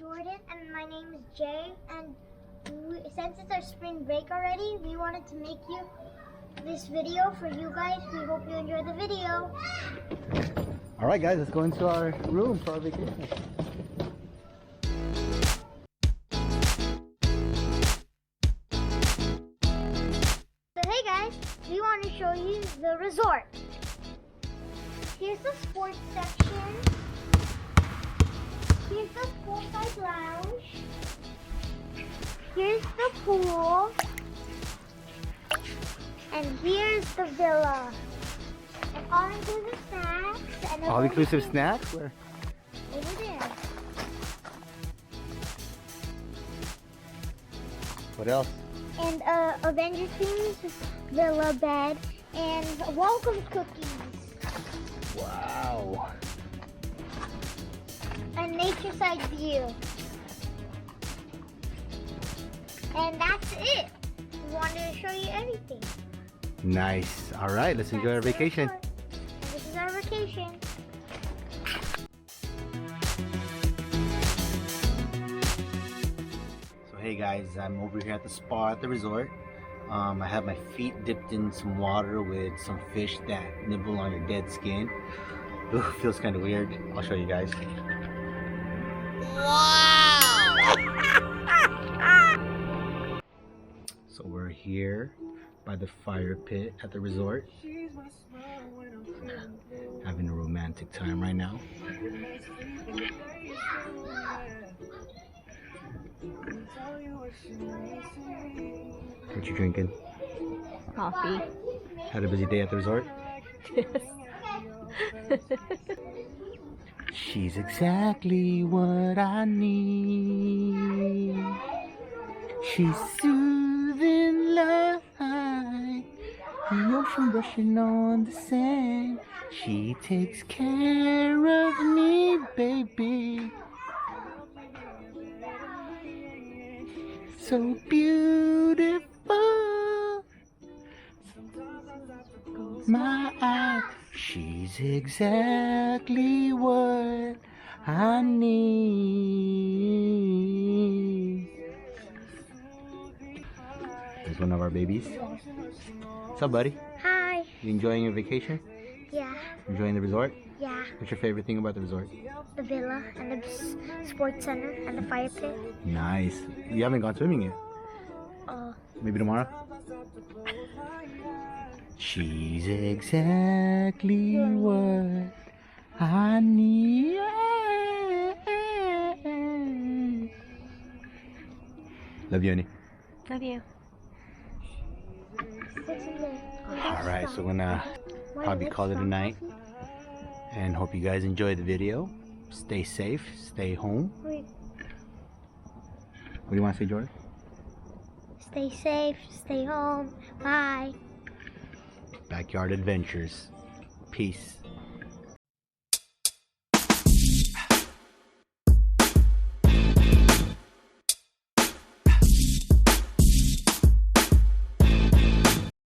Jordan and my name is Jay, and since it's our spring break already, we wanted to make this video for you guys. We hope you enjoy the video. Alright guys, let's go into our room for our vacation. So hey guys, we want to show you the resort. Here's the sports section. Here's the poolside lounge. Here's the pool. And here's the villa. And all-inclusive snacks. And All-inclusive snacks? Where? over there. What else? And Avenger themes, villa bed, and welcome cookies. Wow. A nature side view. And that's it. We wanted to show you everything. Nice. Alright, let's enjoy our vacation. And this is our vacation. So hey guys, I'm over here at the spa at the resort. I have my feet dipped in some water with some fish that nibble on your dead skin. Ooh, feels kind of weird. I'll show you guys. Wow! So we're here by the fire pit at the resort, having a romantic time right now. What you drinking? Coffee. Had a busy day at the resort? She's exactly what I need. She's soothing like the ocean brushing on the sand. She takes care of me, baby. So beautiful. My eye. She's exactly what I need. There's one of our babies. What's up, buddy? Hi. You enjoying your vacation? Yeah. Enjoying the resort? Yeah. What's your favorite thing about the resort? The villa and the sports center and the fire pit. Nice. You haven't gone swimming yet? Maybe tomorrow? She's exactly what I need. Love you, honey. Love you. Alright, so we're gonna probably call it a night. And hope you guys enjoy the video. Stay safe, stay home. Wait. What do you want to say, Jordan? Stay safe, stay home. Bye. Backyard adventures. Peace.